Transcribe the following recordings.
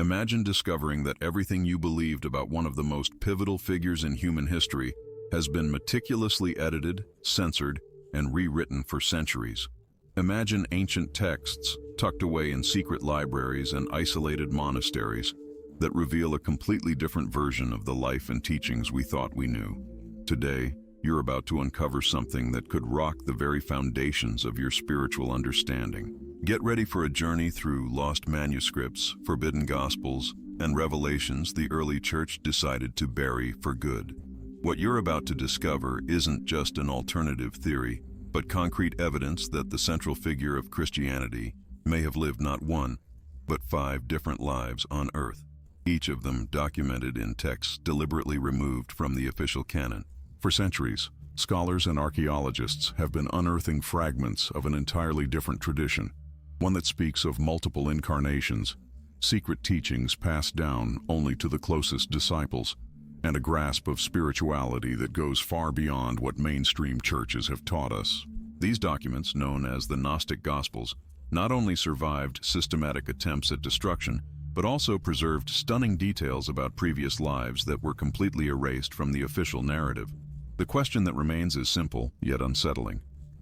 Imagine discovering that everything you believed about one of the most pivotal figures in human history has been meticulously edited, censored, and rewritten for centuries. Imagine ancient texts tucked away in secret libraries and isolated monasteries that reveal a completely different version of the life and teachings we thought we knew. Today, you're about to uncover something that could rock the very foundations of your spiritual understanding. Get ready for a journey through lost manuscripts, forbidden gospels, and revelations the early church decided to bury for good. What you're about to discover isn't just an alternative theory, but concrete evidence that the central figure of Christianity may have lived not one, but 5 different lives on earth, each of them documented in texts deliberately removed from the official canon. For centuries, scholars and archaeologists have been unearthing fragments of an entirely different tradition, one that speaks of multiple incarnations, secret teachings passed down only to the closest disciples, and a grasp of spirituality that goes far beyond what mainstream churches have taught us. These documents, known as the Gnostic Gospels, not only survived systematic attempts at destruction, but also preserved stunning details about previous lives that were completely erased from the official narrative. The question that remains is simple, yet unsettling.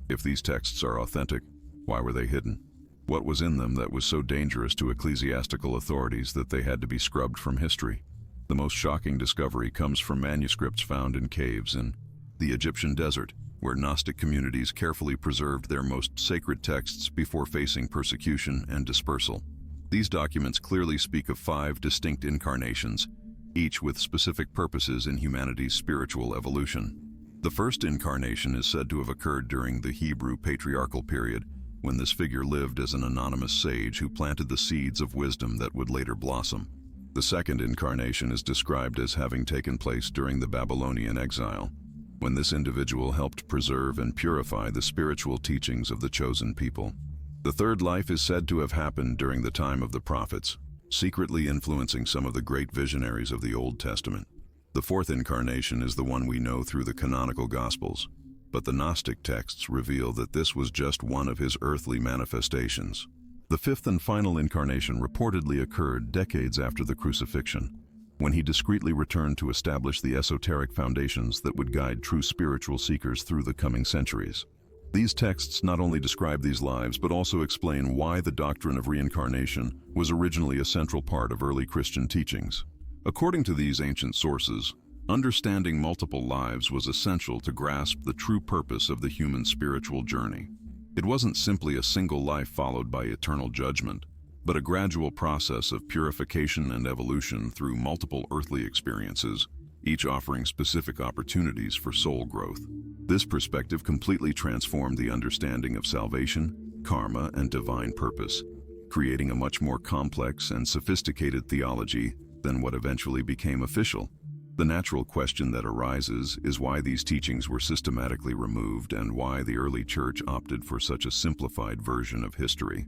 If these texts are authentic, why were they hidden? What was in them that was so dangerous to ecclesiastical authorities that they had to be scrubbed from history? The most shocking discovery comes from manuscripts found in caves in the Egyptian desert, where Gnostic communities carefully preserved their most sacred texts before facing persecution and dispersal. These documents clearly speak of 5 distinct incarnations, each with specific purposes in humanity's spiritual evolution. The first incarnation is said to have occurred during the Hebrew patriarchal period, when this figure lived as an anonymous sage who planted the seeds of wisdom that would later blossom. The second incarnation is described as having taken place during the Babylonian exile, when this individual helped preserve and purify the spiritual teachings of the chosen people. The third life is said to have happened during the time of the prophets, secretly influencing some of the great visionaries of the Old Testament. The fourth incarnation is the one we know through the canonical Gospels, but the Gnostic texts reveal that this was just one of his earthly manifestations. The fifth and final incarnation reportedly occurred decades after the crucifixion, when he discreetly returned to establish the esoteric foundations that would guide true spiritual seekers through the coming centuries. These texts not only describe these lives, but also explain why the doctrine of reincarnation was originally a central part of early Christian teachings. According to these ancient sources, understanding multiple lives was essential to grasp the true purpose of the human spiritual journey. It wasn't simply a single life followed by eternal judgment, but a gradual process of purification and evolution through multiple earthly experiences, each offering specific opportunities for soul growth. This perspective completely transformed the understanding of salvation, karma, and divine purpose, creating a much more complex and sophisticated theology than what eventually became official. The natural question that arises is why these teachings were systematically removed and why the early church opted for such a simplified version of history.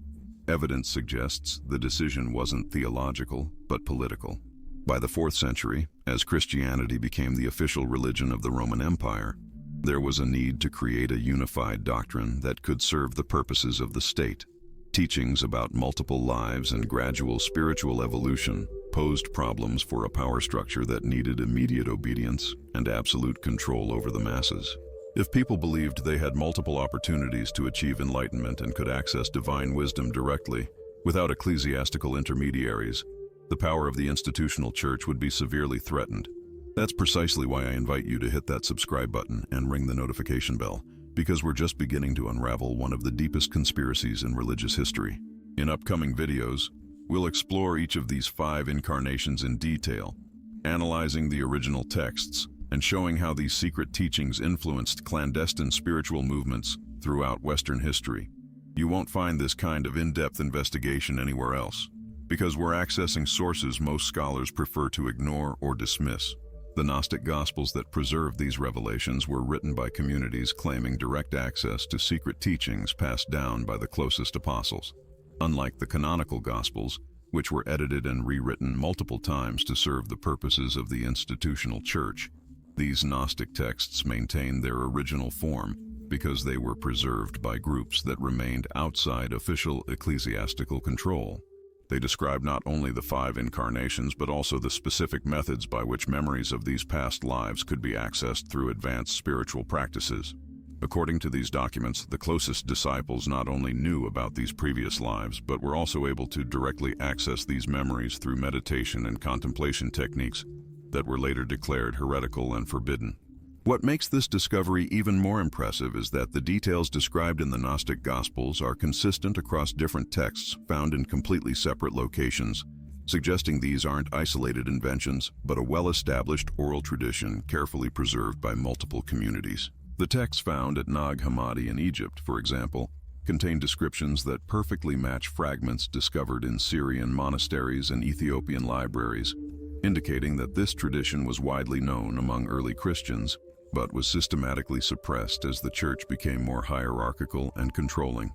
Evidence suggests the decision wasn't theological, but political. By the 4th century, as Christianity became the official religion of the Roman Empire, there was a need to create a unified doctrine that could serve the purposes of the state. Teachings about multiple lives and gradual spiritual evolution posed problems for a power structure that needed immediate obedience and absolute control over the masses. If people believed they had multiple opportunities to achieve enlightenment and could access divine wisdom directly, without ecclesiastical intermediaries, the power of the institutional church would be severely threatened. That's precisely why I invite you to hit that subscribe button and ring the notification bell, because we're just beginning to unravel one of the deepest conspiracies in religious history. In upcoming videos, we'll explore each of these 5 incarnations in detail, analyzing the original texts and showing how these secret teachings influenced clandestine spiritual movements throughout Western history. You won't find this kind of in-depth investigation anywhere else, because we're accessing sources most scholars prefer to ignore or dismiss. The Gnostic Gospels that preserved these revelations were written by communities claiming direct access to secret teachings passed down by the closest apostles. Unlike the canonical Gospels, which were edited and rewritten multiple times to serve the purposes of the institutional church, these Gnostic texts maintained their original form because they were preserved by groups that remained outside official ecclesiastical control. They describe not only the 5 incarnations but also the specific methods by which memories of these past lives could be accessed through advanced spiritual practices. According to these documents, the closest disciples not only knew about these previous lives, but were also able to directly access these memories through meditation and contemplation techniques that were later declared heretical and forbidden. What makes this discovery even more impressive is that the details described in the Gnostic Gospels are consistent across different texts found in completely separate locations, suggesting these aren't isolated inventions, but a well-established oral tradition carefully preserved by multiple communities. The texts found at Nag Hammadi in Egypt, for example, contain descriptions that perfectly match fragments discovered in Syrian monasteries and Ethiopian libraries, indicating that this tradition was widely known among early Christians, but was systematically suppressed as the church became more hierarchical and controlling.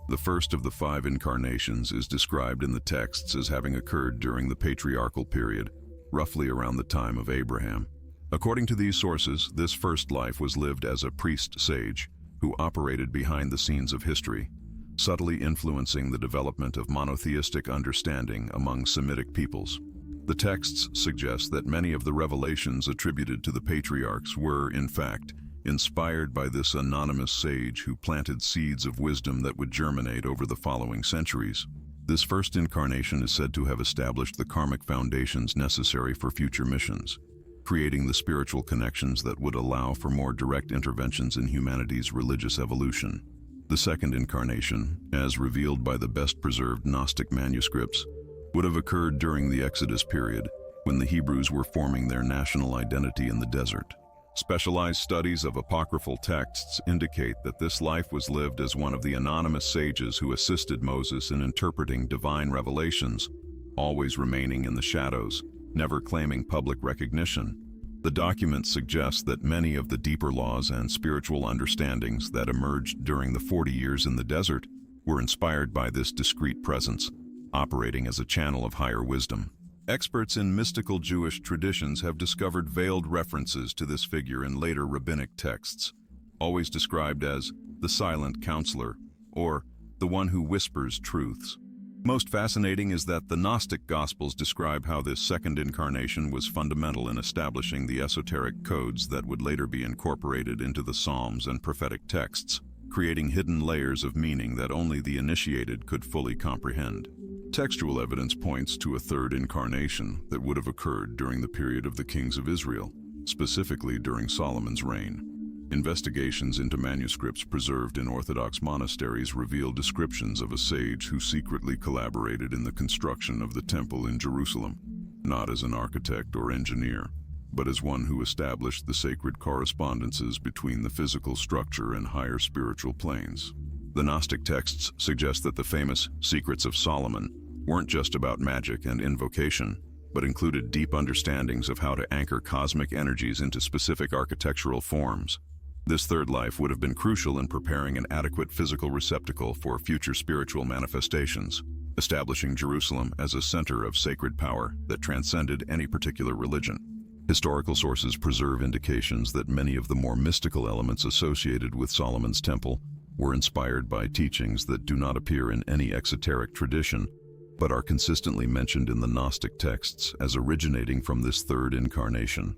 The first of the 5 incarnations is described in the texts as having occurred during the patriarchal period, roughly around the time of Abraham. According to these sources, this first life was lived as a priest-sage who operated behind the scenes of history, subtly influencing the development of monotheistic understanding among Semitic peoples. The texts suggest that many of the revelations attributed to the patriarchs were, in fact, inspired by this anonymous sage who planted seeds of wisdom that would germinate over the following centuries. This first incarnation is said to have established the karmic foundations necessary for future missions, creating the spiritual connections that would allow for more direct interventions in humanity's religious evolution. The second incarnation, as revealed by the best-preserved Gnostic manuscripts, would have occurred during the Exodus period, when the Hebrews were forming their national identity in the desert. Specialized studies of apocryphal texts indicate that this life was lived as one of the anonymous sages who assisted Moses in interpreting divine revelations, always remaining in the shadows, never claiming public recognition. The documents suggest that many of the deeper laws and spiritual understandings that emerged during the 40 years in the desert were inspired by this discreet presence, operating as a channel of higher wisdom. Experts in mystical Jewish traditions have discovered veiled references to this figure in later rabbinic texts, always described as the silent counselor, or the one who whispers truths. Most fascinating is that the Gnostic Gospels describe how this second incarnation was fundamental in establishing the esoteric codes that would later be incorporated into the Psalms and prophetic texts, creating hidden layers of meaning that only the initiated could fully comprehend. Textual evidence points to a third incarnation that would have occurred during the period of the kings of Israel, specifically during Solomon's reign. Investigations into manuscripts preserved in Orthodox monasteries reveal descriptions of a sage who secretly collaborated in the construction of the temple in Jerusalem, not as an architect or engineer, but as one who established the sacred correspondences between the physical structure and higher spiritual planes. The Gnostic texts suggest that the famous Secrets of Solomon weren't just about magic and invocation, but included deep understandings of how to anchor cosmic energies into specific architectural forms. This third life would have been crucial in preparing an adequate physical receptacle for future spiritual manifestations, establishing Jerusalem as a center of sacred power that transcended any particular religion. Historical sources preserve indications that many of the more mystical elements associated with Solomon's temple were inspired by teachings that do not appear in any exoteric tradition, but are consistently mentioned in the Gnostic texts as originating from this third incarnation.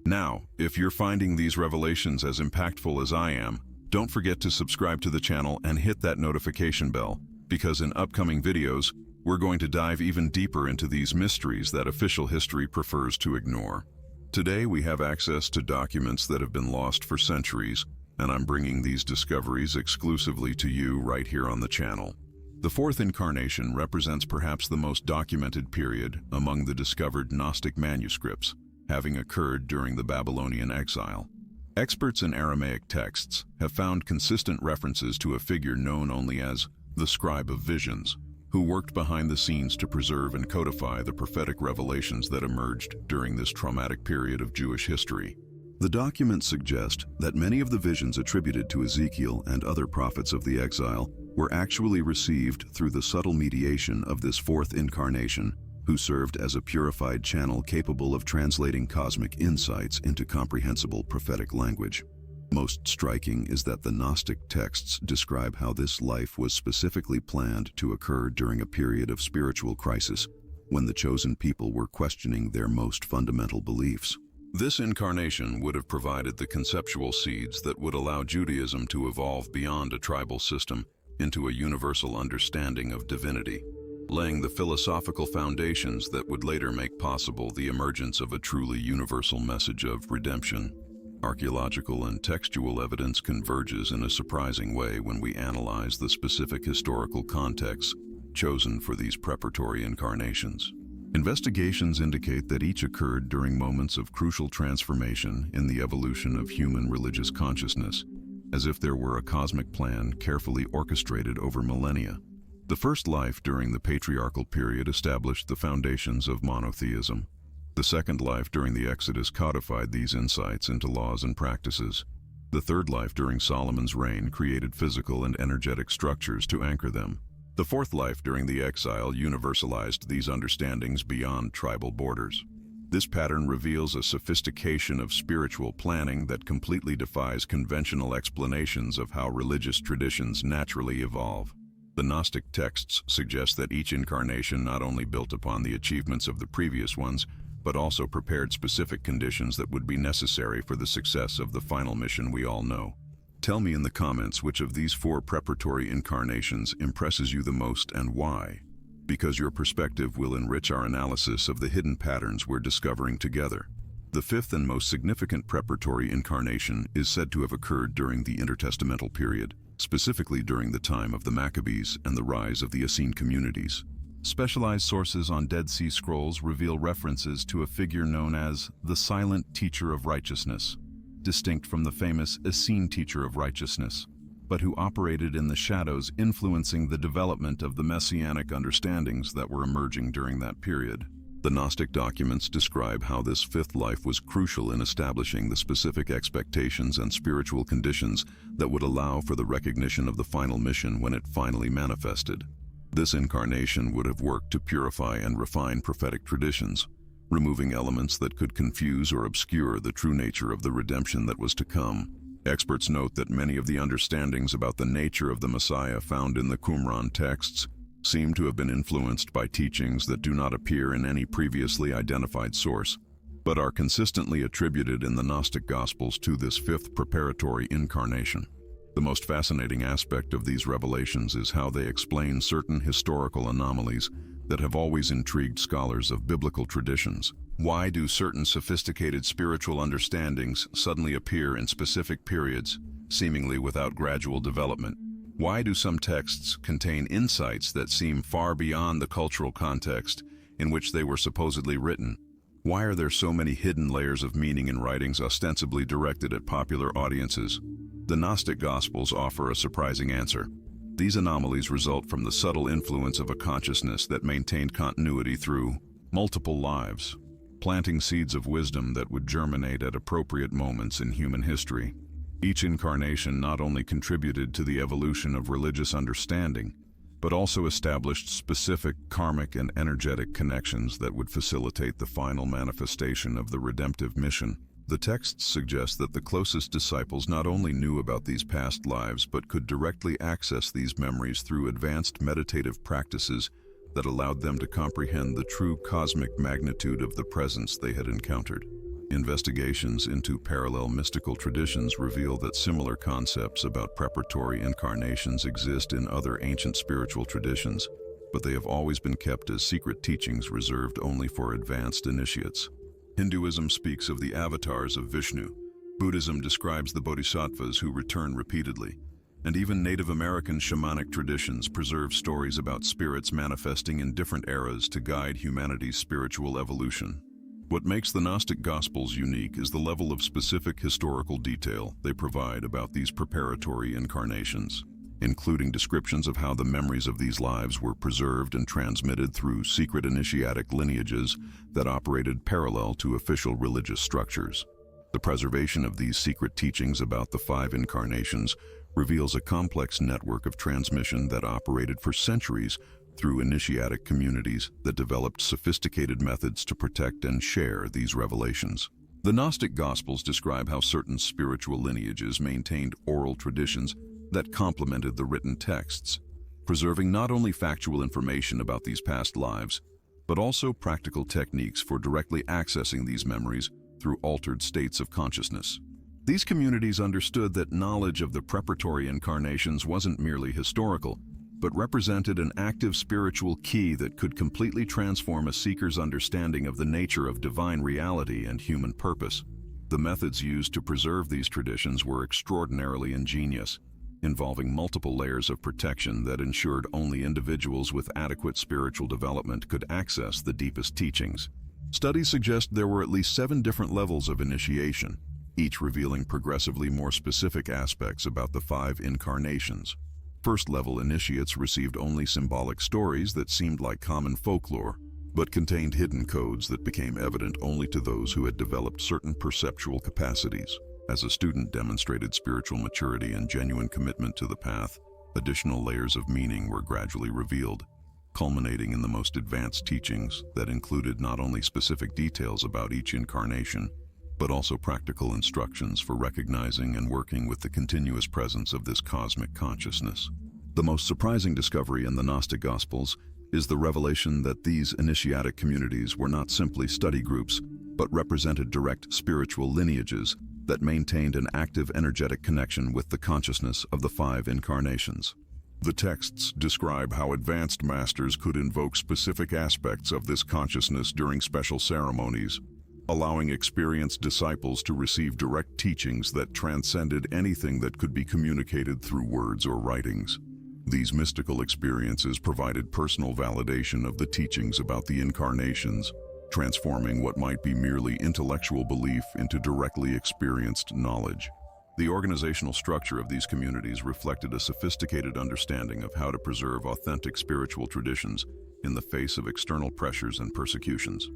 Now, if you're finding these revelations as impactful as I am, don't forget to subscribe to the channel and hit that notification bell, because in upcoming videos, we're going to dive even deeper into these mysteries that official history prefers to ignore. Today we have access to documents that have been lost for centuries, and I'm bringing these discoveries exclusively to you right here on the channel. The fourth incarnation represents perhaps the most documented period among the discovered Gnostic manuscripts, having occurred during the Babylonian exile. Experts in Aramaic texts have found consistent references to a figure known only as the Scribe of Visions, who worked behind the scenes to preserve and codify the prophetic revelations that emerged during this traumatic period of Jewish history. The documents suggest that many of the visions attributed to Ezekiel and other prophets of the exile were actually received through the subtle mediation of this fourth incarnation, who served as a purified channel capable of translating cosmic insights into comprehensible prophetic language. Most striking is that the Gnostic texts describe how this life was specifically planned to occur during a period of spiritual crisis, when the chosen people were questioning their most fundamental beliefs. This incarnation would have provided the conceptual seeds that would allow Judaism to evolve beyond a tribal system into a universal understanding of divinity, laying the philosophical foundations that would later make possible the emergence of a truly universal message of redemption. Archaeological and textual evidence converges in a surprising way when we analyze the specific historical contexts chosen for these preparatory incarnations. Investigations indicate that each occurred during moments of crucial transformation in the evolution of human religious consciousness, as if there were a cosmic plan carefully orchestrated over millennia. The first life during the patriarchal period established the foundations of monotheism. The second life during the Exodus codified these insights into laws and practices. The third life during Solomon's reign created physical and energetic structures to anchor them. The fourth life during the exile universalized these understandings beyond tribal borders. This pattern reveals a sophistication of spiritual planning that completely defies conventional explanations of how religious traditions naturally evolve. The Gnostic texts suggest that each incarnation not only built upon the achievements of the previous ones, but also prepared specific conditions that would be necessary for the success of the final mission we all know. Tell me in the comments which of these 4 preparatory incarnations impresses you the most and why, because your perspective will enrich our analysis of the hidden patterns we're discovering together. The 5th and most significant preparatory incarnation is said to have occurred during the intertestamental period, specifically during the time of the Maccabees and the rise of the Essene communities. Specialized sources on Dead Sea Scrolls reveal references to a figure known as the Silent Teacher of Righteousness, distinct from the famous Essene Teacher of Righteousness, but who operated in the shadows, influencing the development of the messianic understandings that were emerging during that period. The Gnostic documents describe how this 5th life was crucial in establishing the specific expectations and spiritual conditions that would allow for the recognition of the final mission when it finally manifested. This incarnation would have worked to purify and refine prophetic traditions, removing elements that could confuse or obscure the true nature of the redemption that was to come. Experts note that many of the understandings about the nature of the Messiah found in the Qumran texts seem to have been influenced by teachings that do not appear in any previously identified source, but are consistently attributed in the Gnostic Gospels to this 5th preparatory incarnation. The most fascinating aspect of these revelations is how they explain certain historical anomalies that have always intrigued scholars of biblical traditions. Why do certain sophisticated spiritual understandings suddenly appear in specific periods, seemingly without gradual development? Why do some texts contain insights that seem far beyond the cultural context in which they were supposedly written? Why are there so many hidden layers of meaning in writings ostensibly directed at popular audiences? The Gnostic Gospels offer a surprising answer. These anomalies result from the subtle influence of a consciousness that maintained continuity through multiple lives, planting seeds of wisdom that would germinate at appropriate moments in human history. Each incarnation not only contributed to the evolution of religious understanding, but also established specific karmic and energetic connections that would facilitate the final manifestation of the redemptive mission. The texts suggest that the closest disciples not only knew about these past lives, but could directly access these memories through advanced meditative practices that allowed them to comprehend the true cosmic magnitude of the presence they had encountered. Investigations into parallel mystical traditions reveal that similar concepts about preparatory incarnations exist in other ancient spiritual traditions, but they have always been kept as secret teachings reserved only for advanced initiates. Hinduism speaks of the avatars of Vishnu. Buddhism describes the bodhisattvas who return repeatedly. And even Native American shamanic traditions preserve stories about spirits manifesting in different eras to guide humanity's spiritual evolution. What makes the Gnostic Gospels unique is the level of specific historical detail they provide about these preparatory incarnations, including descriptions of how the memories of these lives were preserved and transmitted through secret initiatic lineages that operated parallel to official religious structures. The preservation of these secret teachings about the 5 incarnations reveals a complex network of transmission that operated for centuries through initiatic communities that developed sophisticated methods to protect and share these revelations. The Gnostic Gospels describe how certain spiritual lineages maintained oral traditions that complemented the written texts, preserving not only factual information about these past lives, but also practical techniques for directly accessing these memories through altered states of consciousness. These communities understood that knowledge of the preparatory incarnations wasn't merely historical, but represented an active spiritual key that could completely transform a seeker's understanding of the nature of divine reality and human purpose. The methods used to preserve these traditions were extraordinarily ingenious, involving multiple layers of protection that ensured only individuals with adequate spiritual development could access the deepest teachings. Studies suggest there were at least 7 different levels of initiation, each revealing progressively more specific aspects about the 5 incarnations. First-level initiates received only symbolic stories that seemed like common folklore, but contained hidden codes that became evident only to those who had developed certain perceptual capacities. As a student demonstrated spiritual maturity and genuine commitment to the path, additional layers of meaning were gradually revealed, culminating in the most advanced teachings that included not only specific details about each incarnation, but also practical instructions for recognizing and working with the continuous presence of this cosmic consciousness. The most surprising discovery in the Gnostic Gospels is the revelation that these initiatic communities were not simply study groups, but represented direct spiritual lineages that maintained an active energetic connection with the consciousness of the 5 incarnations. The texts describe how advanced masters could invoke specific aspects of this consciousness during special ceremonies, allowing experienced disciples to receive direct teachings that transcended anything that could be communicated through words or writings. These mystical experiences provided personal validation of the teachings about the incarnations, transforming what might be merely intellectual belief into directly experienced knowledge. The organizational structure of these communities reflected a sophisticated understanding of how to preserve authentic spiritual traditions in the face of external pressures and persecutions.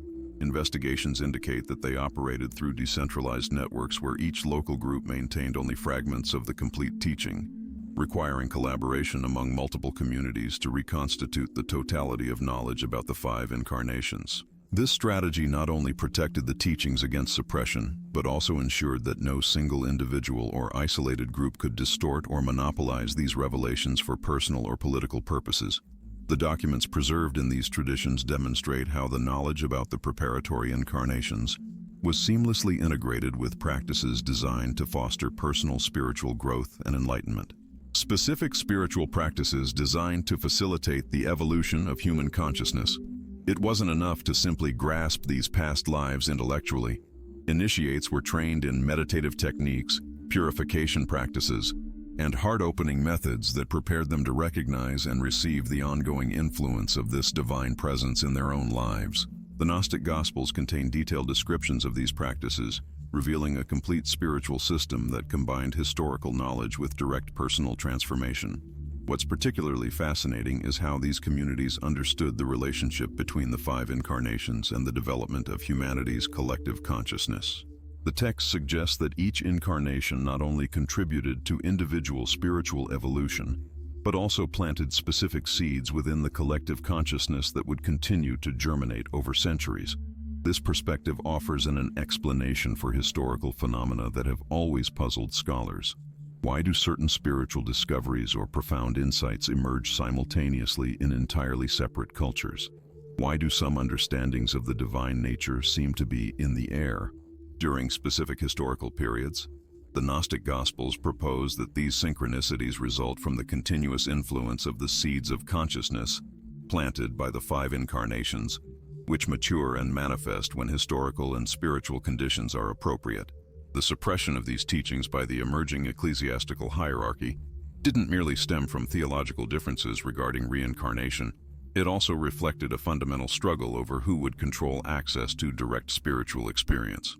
Investigations indicate that they operated through decentralized networks where each local group maintained only fragments of the complete teaching, requiring collaboration among multiple communities to reconstitute the totality of knowledge about the 5 incarnations. This strategy not only protected the teachings against suppression, but also ensured that no single individual or isolated group could distort or monopolize these revelations for personal or political purposes. The documents preserved in these traditions demonstrate how the knowledge about the preparatory incarnations was seamlessly integrated with practices designed to foster personal spiritual growth and enlightenment. Specific spiritual practices designed to facilitate the evolution of human consciousness. It wasn't enough to simply grasp these past lives intellectually. Initiates were trained in meditative techniques, purification practices, and heart-opening methods that prepared them to recognize and receive the ongoing influence of this divine presence in their own lives. The Gnostic Gospels contain detailed descriptions of these practices, revealing a complete spiritual system that combined historical knowledge with direct personal transformation. What's particularly fascinating is how these communities understood the relationship between the 5 incarnations and the development of humanity's collective consciousness. The text suggests that each incarnation not only contributed to individual spiritual evolution, but also planted specific seeds within the collective consciousness that would continue to germinate over centuries. This perspective offers an explanation for historical phenomena that have always puzzled scholars. Why do certain spiritual discoveries or profound insights emerge simultaneously in entirely separate cultures? Why do some understandings of the divine nature seem to be in the air? During specific historical periods, the Gnostic Gospels propose that these synchronicities result from the continuous influence of the seeds of consciousness planted by the 5 incarnations, which mature and manifest when historical and spiritual conditions are appropriate. The suppression of these teachings by the emerging ecclesiastical hierarchy didn't merely stem from theological differences regarding reincarnation. It also reflected a fundamental struggle over who would control access to direct spiritual experience.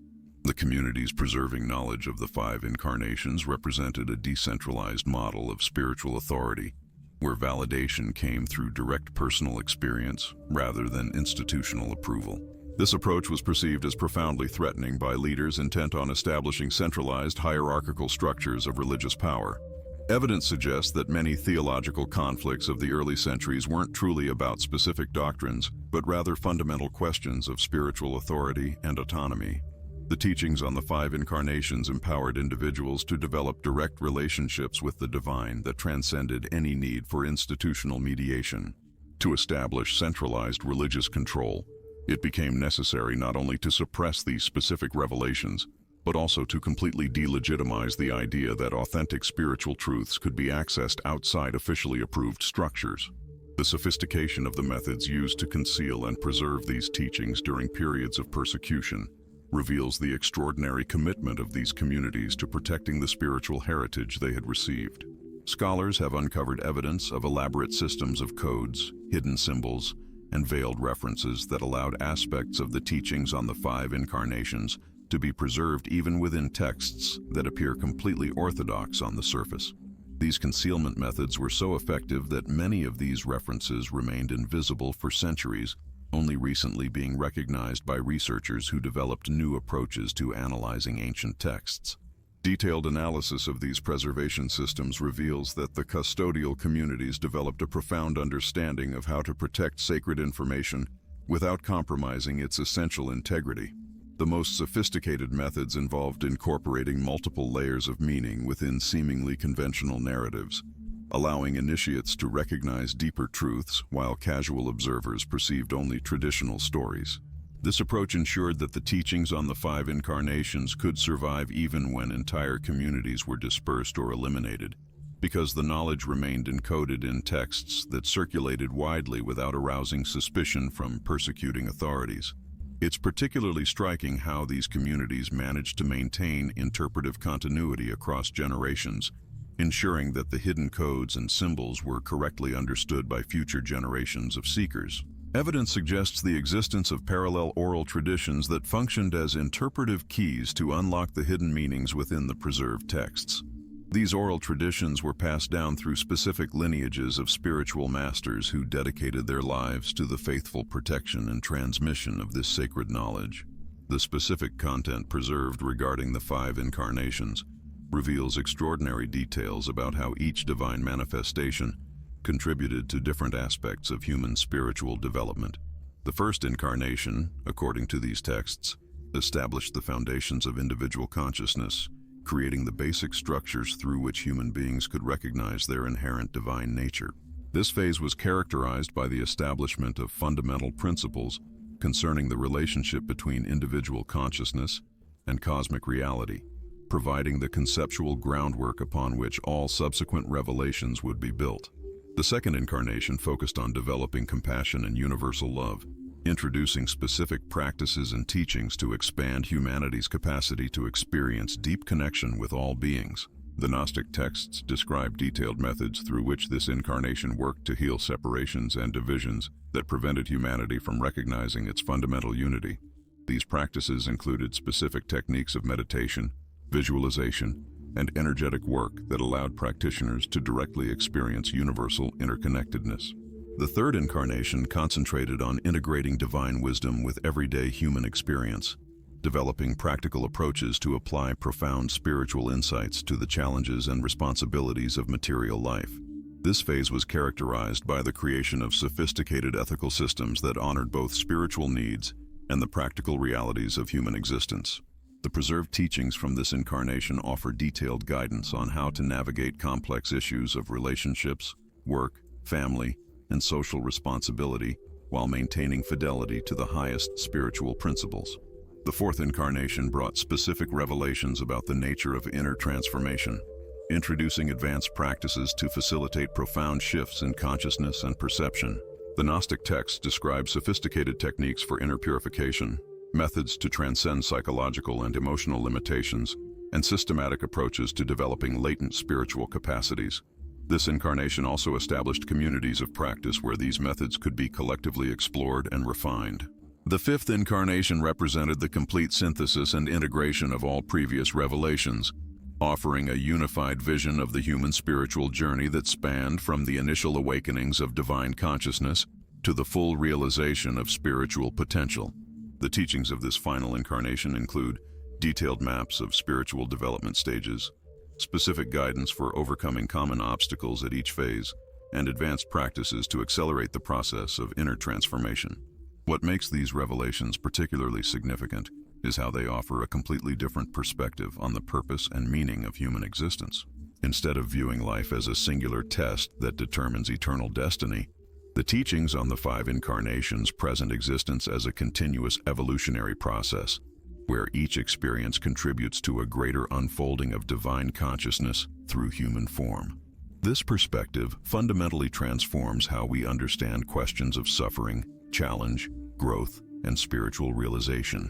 The communities preserving knowledge of the 5 incarnations represented a decentralized model of spiritual authority, where validation came through direct personal experience rather than institutional approval. This approach was perceived as profoundly threatening by leaders intent on establishing centralized hierarchical structures of religious power. Evidence suggests that many theological conflicts of the early centuries weren't truly about specific doctrines, but rather fundamental questions of spiritual authority and autonomy. The teachings on the 5 incarnations empowered individuals to develop direct relationships with the divine that transcended any need for institutional mediation. To establish centralized religious control, it became necessary not only to suppress these specific revelations, but also to completely delegitimize the idea that authentic spiritual truths could be accessed outside officially approved structures. The sophistication of the methods used to conceal and preserve these teachings during periods of persecution reveals the extraordinary commitment of these communities to protecting the spiritual heritage they had received. Scholars have uncovered evidence of elaborate systems of codes, hidden symbols, and veiled references that allowed aspects of the teachings on the 5 incarnations to be preserved even within texts that appear completely orthodox on the surface. These concealment methods were so effective that many of these references remained invisible for centuries, only recently being recognized by researchers who developed new approaches to analyzing ancient texts. Detailed analysis of these preservation systems reveals that the custodial communities developed a profound understanding of how to protect sacred information without compromising its essential integrity. The most sophisticated methods involved incorporating multiple layers of meaning within seemingly conventional narratives, allowing initiates to recognize deeper truths while casual observers perceived only traditional stories. This approach ensured that the teachings on the 5 incarnations could survive even when entire communities were dispersed or eliminated, because the knowledge remained encoded in texts that circulated widely without arousing suspicion from persecuting authorities. It's particularly striking how these communities managed to maintain interpretive continuity across generations, ensuring that the hidden codes and symbols were correctly understood by future generations of seekers. Evidence suggests the existence of parallel oral traditions that functioned as interpretive keys to unlock the hidden meanings within the preserved texts. These oral traditions were passed down through specific lineages of spiritual masters who dedicated their lives to the faithful protection and transmission of this sacred knowledge. The specific content preserved regarding the 5 incarnations reveals extraordinary details about how each divine manifestation contributed to different aspects of human spiritual development. The first incarnation, according to these texts, established the foundations of individual consciousness, creating the basic structures through which human beings could recognize their inherent divine nature. This phase was characterized by the establishment of fundamental principles concerning the relationship between individual consciousness and cosmic reality, providing the conceptual groundwork upon which all subsequent revelations would be built. The second incarnation focused on developing compassion and universal love, introducing specific practices and teachings to expand humanity's capacity to experience deep connection with all beings. The Gnostic texts describe detailed methods through which this incarnation worked to heal separations and divisions that prevented humanity from recognizing its fundamental unity. These practices included specific techniques of meditation, visualization, and energetic work that allowed practitioners to directly experience universal interconnectedness. The third incarnation concentrated on integrating divine wisdom with everyday human experience, developing practical approaches to apply profound spiritual insights to the challenges and responsibilities of material life. This phase was characterized by the creation of sophisticated ethical systems that honored both spiritual needs and the practical realities of human existence. The preserved teachings from this incarnation offer detailed guidance on how to navigate complex issues of relationships, work, family, and social responsibility while maintaining fidelity to the highest spiritual principles. The fourth incarnation brought specific revelations about the nature of inner transformation, introducing advanced practices to facilitate profound shifts in consciousness and perception. The Gnostic texts describe sophisticated techniques for inner purification, methods to transcend psychological and emotional limitations, and systematic approaches to developing latent spiritual capacities. This incarnation also established communities of practice where these methods could be collectively explored and refined. The fifth incarnation represented the complete synthesis and integration of all previous revelations, offering a unified vision of the human spiritual journey that spanned from the initial awakenings of divine consciousness to the full realization of spiritual potential. The teachings of this final incarnation include detailed maps of spiritual development stages, specific guidance for overcoming common obstacles at each phase, and advanced practices to accelerate the process of inner transformation. What makes these revelations particularly significant is how they offer a completely different perspective on the purpose and meaning of human existence. Instead of viewing life as a singular test that determines eternal destiny, the teachings on the 5 incarnations present existence as a continuous evolutionary process, where each experience contributes to a greater unfolding of divine consciousness through human form. This perspective fundamentally transforms how we understand questions of suffering, challenge, growth, and spiritual realization.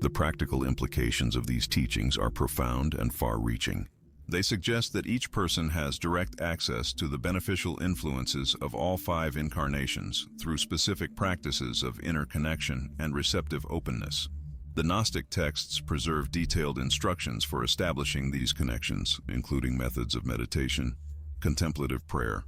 The practical implications of these teachings are profound and far-reaching. They suggest that each person has direct access to the beneficial influences of all 5 incarnations through specific practices of interconnection and receptive openness. The Gnostic texts preserve detailed instructions for establishing these connections, including methods of meditation, contemplative prayer,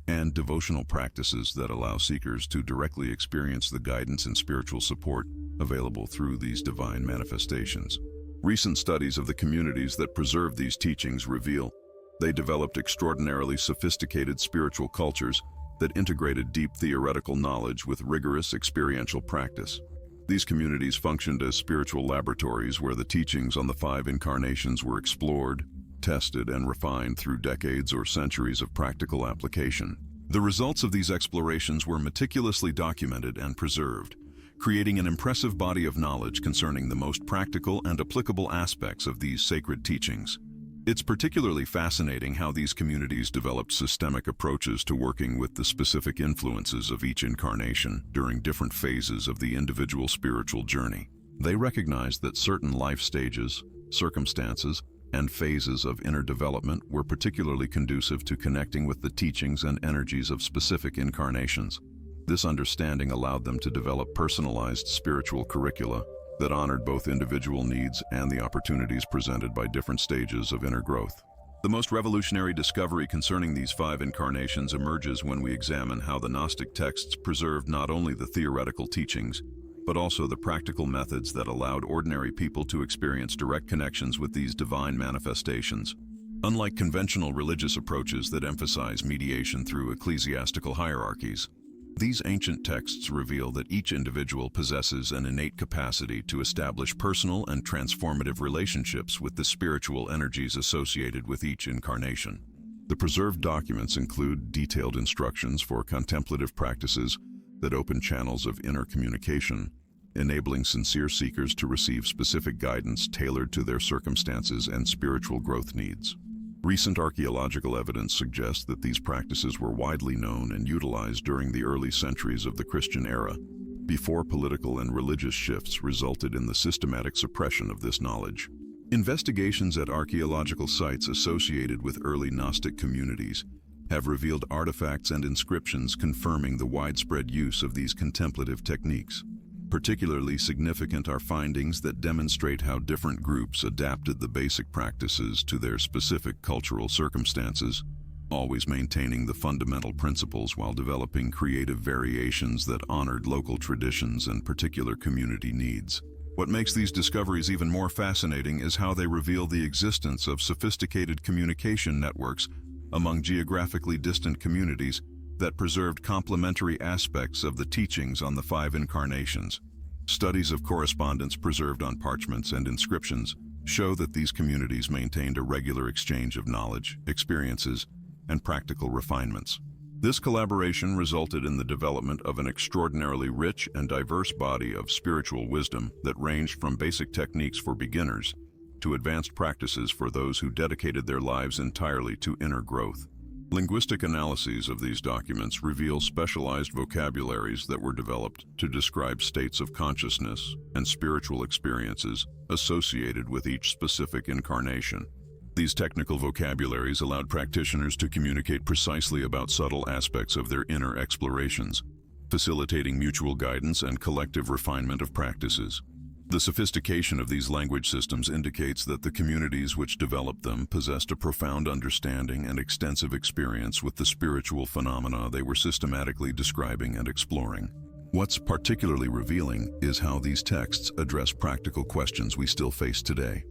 and devotional practices that allow seekers to directly experience the guidance and spiritual support available through these divine manifestations. Recent studies of the communities that preserve these teachings reveal they developed extraordinarily sophisticated spiritual cultures that integrated deep theoretical knowledge with rigorous experiential practice. These communities functioned as spiritual laboratories where the teachings on the 5 incarnations were explored, tested, and refined through decades or centuries of practical application. The results of these explorations were meticulously documented and preserved, creating an impressive body of knowledge concerning the most practical and applicable aspects of these sacred teachings. It's particularly fascinating how these communities developed systemic approaches to working with the specific influences of each incarnation during different phases of the individual spiritual journey. They recognized that certain life stages, circumstances, and phases of inner development were particularly conducive to connecting with the teachings and energies of specific incarnations. This understanding allowed them to develop personalized spiritual curricula that honored both individual needs and the opportunities presented by different stages of inner growth. The most revolutionary discovery concerning these 5 incarnations emerges when we examine how the Gnostic texts preserved not only the theoretical teachings, but also the practical methods that allowed ordinary people to experience direct connections with these divine manifestations. Unlike conventional religious approaches that emphasize mediation through ecclesiastical hierarchies, these ancient texts reveal that each individual possesses an innate capacity to establish personal and transformative relationships with the spiritual energies associated with each incarnation. The preserved documents include detailed instructions for contemplative practices that open channels of inner communication, enabling sincere seekers to receive specific guidance tailored to their circumstances and spiritual growth needs. Recent archaeological evidence suggests that these practices were widely known and utilized during the early centuries of the Christian era, before political and religious shifts resulted in the systematic suppression of this knowledge. Investigations at archaeological sites associated with early Gnostic communities have revealed artifacts and inscriptions confirming the widespread use of these contemplative techniques. Particularly significant are findings that demonstrate how different groups adapted the basic practices to their specific cultural circumstances, always maintaining the fundamental principles while developing creative variations that honored local traditions and particular community needs. What makes these discoveries even more fascinating is how they reveal the existence of sophisticated communication networks among geographically distant communities that preserved complementary aspects of the teachings on the 5 incarnations. Studies of correspondence preserved on parchments and inscriptions show that these communities maintained a regular exchange of knowledge, experiences, and practical refinements. This collaboration resulted in the development of an extraordinarily rich and diverse body of spiritual wisdom that ranged from basic techniques for beginners to advanced practices for those who dedicated their lives entirely to inner growth. Linguistic analyses of these documents reveal specialized vocabularies that were developed to describe states of consciousness and spiritual experiences associated with each specific incarnation. These technical vocabularies allowed practitioners to communicate precisely about subtle aspects of their inner explorations, facilitating mutual guidance and collective refinement of practices. The sophistication of these language systems indicates that the communities which developed them possessed a profound understanding and extensive experience with the spiritual phenomena they were systematically describing and exploring. What's particularly revealing is how these texts address practical questions we still face today.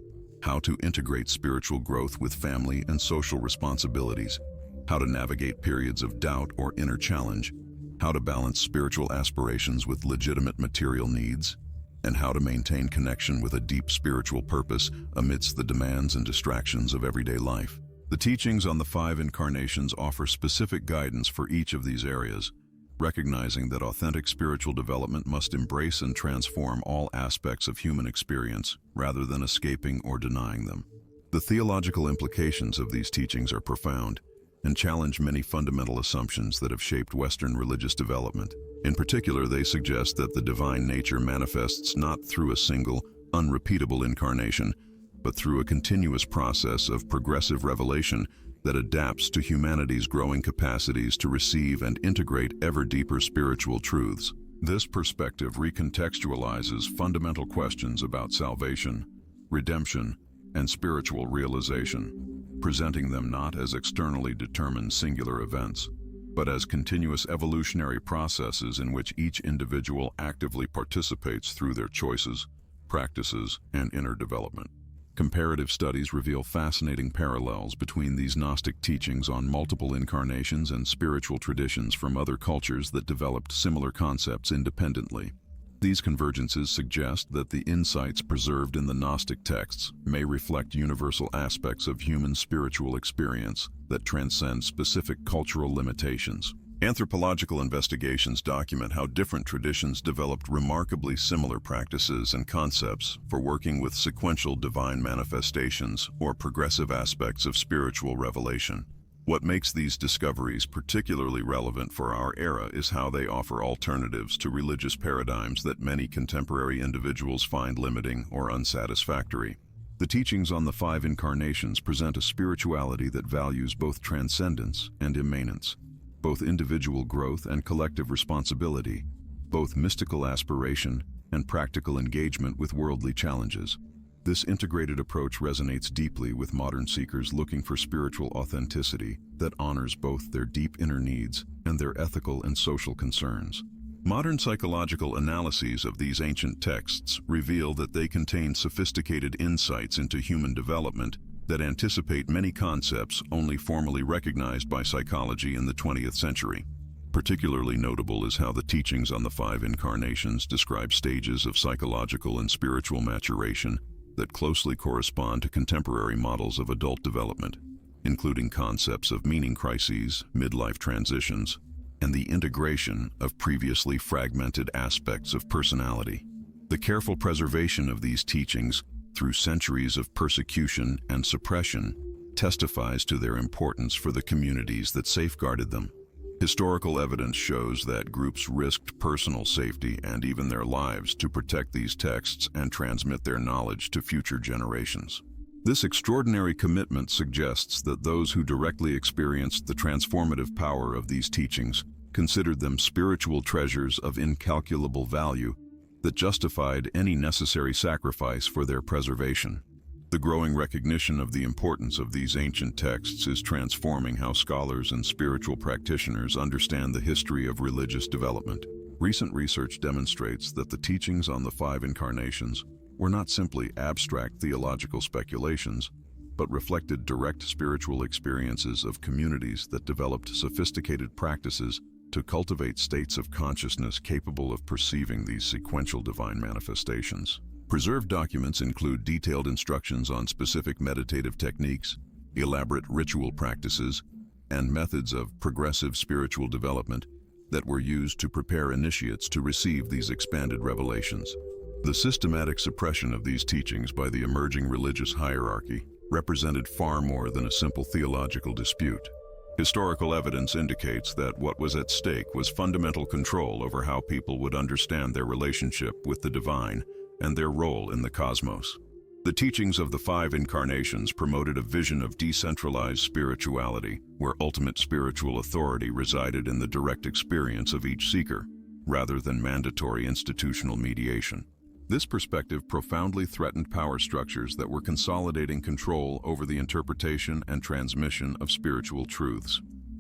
How to integrate spiritual growth with family and social responsibilities, how to navigate periods of doubt or inner challenge, how to balance spiritual aspirations with legitimate material needs, and how to maintain connection with a deep spiritual purpose amidst the demands and distractions of everyday life. The teachings on the 5 incarnations offer specific guidance for each of these areas, recognizing that authentic spiritual development must embrace and transform all aspects of human experience rather than escaping or denying them. The theological implications of these teachings are profound and challenge many fundamental assumptions that have shaped Western religious development. In particular, they suggest that the divine nature manifests not through a single, unrepeatable incarnation, but through a continuous process of progressive revelation that adapts to humanity's growing capacities to receive and integrate ever deeper spiritual truths. This perspective recontextualizes fundamental questions about salvation, redemption, and spiritual realization, presenting them not as externally determined singular events, but as continuous evolutionary processes in which each individual actively participates through their choices, practices, and inner development. Comparative studies reveal fascinating parallels between these Gnostic teachings on multiple incarnations and spiritual traditions from other cultures that developed similar concepts independently. These convergences suggest that the insights preserved in the Gnostic texts may reflect universal aspects of human spiritual experience that transcend specific cultural limitations. Anthropological investigations document how different traditions developed remarkably similar practices and concepts for working with sequential divine manifestations or progressive aspects of spiritual revelation. What makes these discoveries particularly relevant for our era is how they offer alternatives to religious paradigms that many contemporary individuals find limiting or unsatisfactory. The teachings on the 5 incarnations present a spirituality that values both transcendence and immanence, both individual growth and collective responsibility, both mystical aspiration and practical engagement with worldly challenges. This integrated approach resonates deeply with modern seekers looking for spiritual authenticity that honors both their deep inner needs and their ethical and social concerns. Modern psychological analyses of these ancient texts reveal that they contain sophisticated insights into human development that anticipate many concepts only formally recognized by psychology in the 20th century. Particularly notable is how the teachings on the 5 incarnations describe stages of psychological and spiritual maturation that closely correspond to contemporary models of adult development, including concepts of meaning crises, midlife transitions, and the integration of previously fragmented aspects of personality. The careful preservation of these teachings through centuries of persecution and suppression testifies to their importance for the communities that safeguarded them. Historical evidence shows that groups risked personal safety and even their lives to protect these texts and transmit their knowledge to future generations. This extraordinary commitment suggests that those who directly experienced the transformative power of these teachings considered them spiritual treasures of incalculable value that justified any necessary sacrifice for their preservation. The growing recognition of the importance of these ancient texts is transforming how scholars and spiritual practitioners understand the history of religious development. Recent research demonstrates that the teachings on the 5 incarnations were not simply abstract theological speculations, but reflected direct spiritual experiences of communities that developed sophisticated practices to cultivate states of consciousness capable of perceiving these sequential divine manifestations. Preserved documents include detailed instructions on specific meditative techniques, elaborate ritual practices, and methods of progressive spiritual development that were used to prepare initiates to receive these expanded revelations. The systematic suppression of these teachings by the emerging religious hierarchy represented far more than a simple theological dispute. Historical evidence indicates that what was at stake was fundamental control over how people would understand their relationship with the divine and their role in the cosmos. The teachings of the 5 incarnations promoted a vision of decentralized spirituality, where ultimate spiritual authority resided in the direct experience of each seeker, rather than mandatory institutional mediation. This perspective profoundly threatened power structures that were consolidating control over the interpretation and transmission of spiritual truths.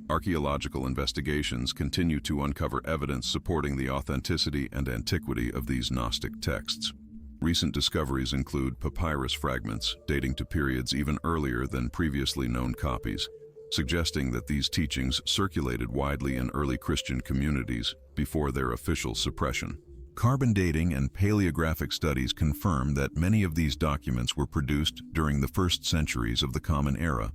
Archaeological investigations continue to uncover evidence supporting the authenticity and antiquity of these Gnostic texts. Recent discoveries include papyrus fragments dating to periods even earlier than previously known copies, suggesting that these teachings circulated widely in early Christian communities before their official suppression. Carbon dating and paleographic studies confirm that many of these documents were produced during the first centuries of the Common Era,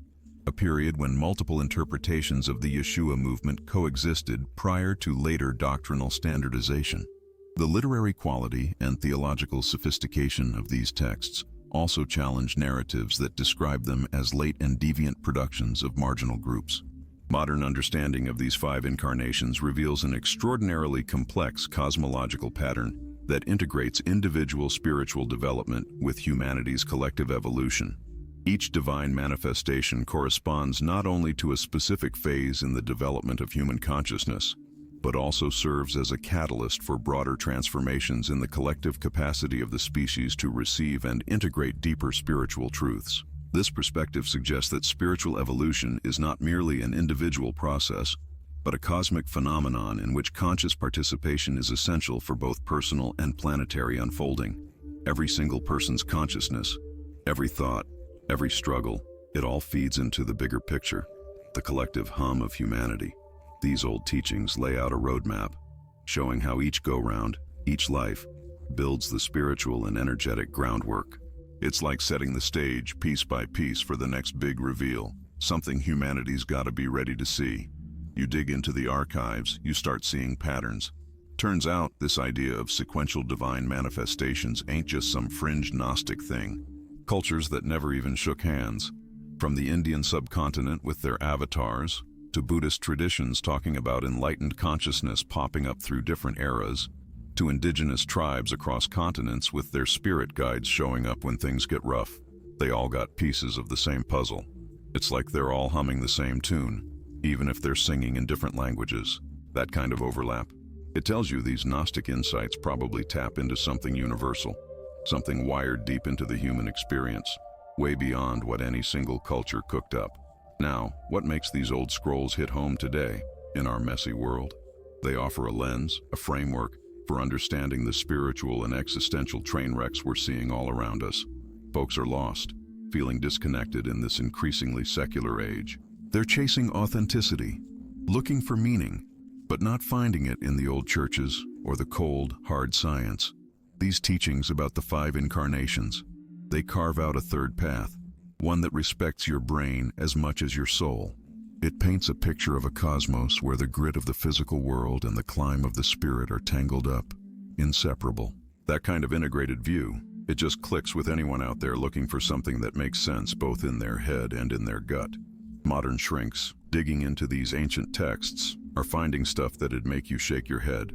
a period when multiple interpretations of the Yeshua movement coexisted prior to later doctrinal standardization. The literary quality and theological sophistication of these texts also challenge narratives that describe them as late and deviant productions of marginal groups. Modern understanding of these 5 incarnations reveals an extraordinarily complex cosmological pattern that integrates individual spiritual development with humanity's collective evolution. Each divine manifestation corresponds not only to a specific phase in the development of human consciousness, but also serves as a catalyst for broader transformations in the collective capacity of the species to receive and integrate deeper spiritual truths. This perspective suggests that spiritual evolution is not merely an individual process, but a cosmic phenomenon in which conscious participation is essential for both personal and planetary unfolding. Every single person's consciousness, every thought, every struggle, it all feeds into the bigger picture, the collective hum of humanity. These old teachings lay out a roadmap, showing how each go-round, each life, builds the spiritual and energetic groundwork. It's like setting the stage piece by piece for the next big reveal, something humanity's got to be ready to see. You dig into the archives, you start seeing patterns. Turns out this idea of sequential divine manifestations ain't just some fringe Gnostic thing. Cultures that never even shook hands, from the Indian subcontinent with their avatars, to Buddhist traditions talking about enlightened consciousness popping up through different eras, to indigenous tribes across continents with their spirit guides showing up when things get rough. They all got pieces of the same puzzle. It's like they're all humming the same tune, even if they're singing in different languages. That kind of overlap. It tells you these Gnostic insights probably tap into something universal, something wired deep into the human experience, way beyond what any single culture cooked up. Now, what makes these old scrolls hit home today, in our messy world? They offer a lens, a framework, for understanding the spiritual and existential train wrecks we're seeing all around us. Folks are lost, feeling disconnected in this increasingly secular age. They're chasing authenticity, looking for meaning, but not finding it in the old churches or the cold, hard science. These teachings about the 5 incarnations, they carve out a third path, one that respects your brain as much as your soul. It paints a picture of a cosmos where the grit of the physical world and the climb of the spirit are tangled up, inseparable. That kind of integrated view, it just clicks with anyone out there looking for something that makes sense both in their head and in their gut. Modern shrinks, digging into these ancient texts, are finding stuff that'd make you shake your head.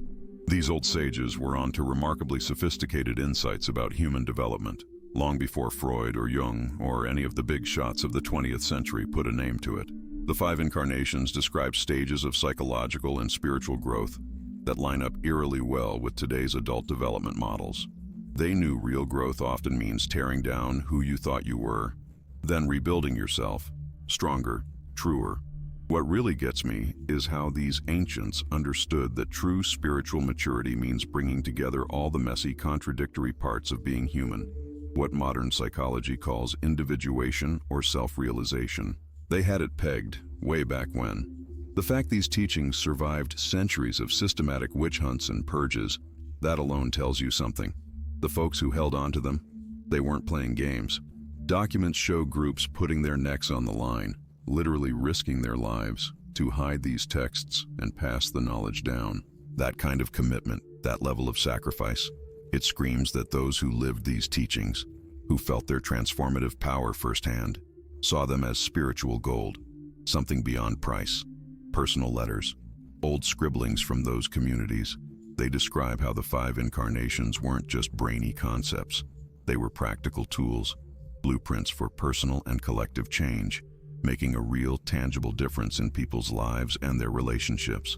These old sages were on to remarkably sophisticated insights about human development, long before Freud or Jung or any of the big shots of the 20th century put a name to it. The 5 incarnations describe stages of psychological and spiritual growth that line up eerily well with today's adult development models. They knew real growth often means tearing down who you thought you were, then rebuilding yourself, stronger, truer. What really gets me is how these ancients understood that true spiritual maturity means bringing together all the messy, contradictory parts of being human, what modern psychology calls individuation or self-realization. They had it pegged way back when. The fact these teachings survived centuries of systematic witch hunts and purges, that alone tells you something. The folks who held on to them, they weren't playing games. Documents show groups putting their necks on the line, literally risking their lives to hide these texts and pass the knowledge down. That kind of commitment, that level of sacrifice, it screams that those who lived these teachings, who felt their transformative power firsthand, saw them as spiritual gold, something beyond price. Personal letters, old scribblings from those communities, they describe how the 5 incarnations weren't just brainy concepts. They were practical tools, blueprints for personal and collective change, making a real, tangible difference in people's lives and their relationships.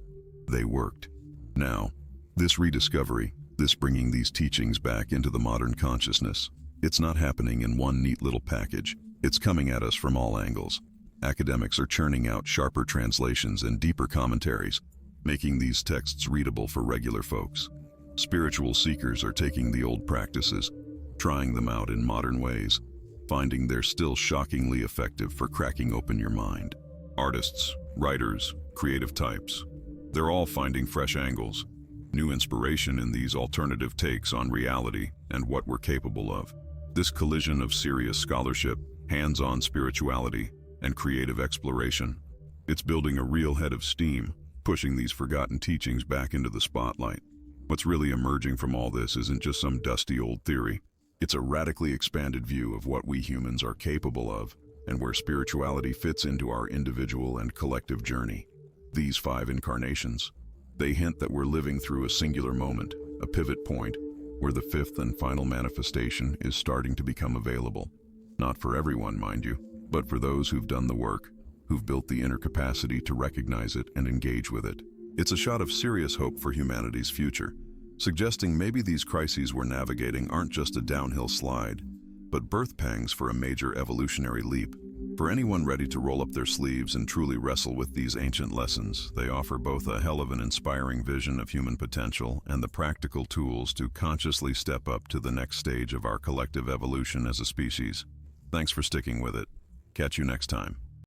They worked. Now, this rediscovery, this bringing these teachings back into the modern consciousness, it's not happening in one neat little package. It's coming at us from all angles. Academics are churning out sharper translations and deeper commentaries, making these texts readable for regular folks. Spiritual seekers are taking the old practices, trying them out in modern ways, finding they're still shockingly effective for cracking open your mind. Artists, writers, creative types, they're all finding fresh angles, new inspiration in these alternative takes on reality and what we're capable of. This collision of serious scholarship, hands-on spirituality, and creative exploration, it's building a real head of steam, pushing these forgotten teachings back into the spotlight. What's really emerging from all this isn't just some dusty old theory. It's a radically expanded view of what we humans are capable of and where spirituality fits into our individual and collective journey. These 5 incarnations, they hint that we're living through a singular moment, a pivot point, where the 5th and final manifestation is starting to become available. Not for everyone, mind you, but for those who've done the work, who've built the inner capacity to recognize it and engage with it. It's a shot of serious hope for humanity's future, suggesting maybe these crises we're navigating aren't just a downhill slide, but birth pangs for a major evolutionary leap. For anyone ready to roll up their sleeves and truly wrestle with these ancient lessons, they offer both a hell of an inspiring vision of human potential and the practical tools to consciously step up to the next stage of our collective evolution as a species. Thanks for sticking with it. Catch you next time.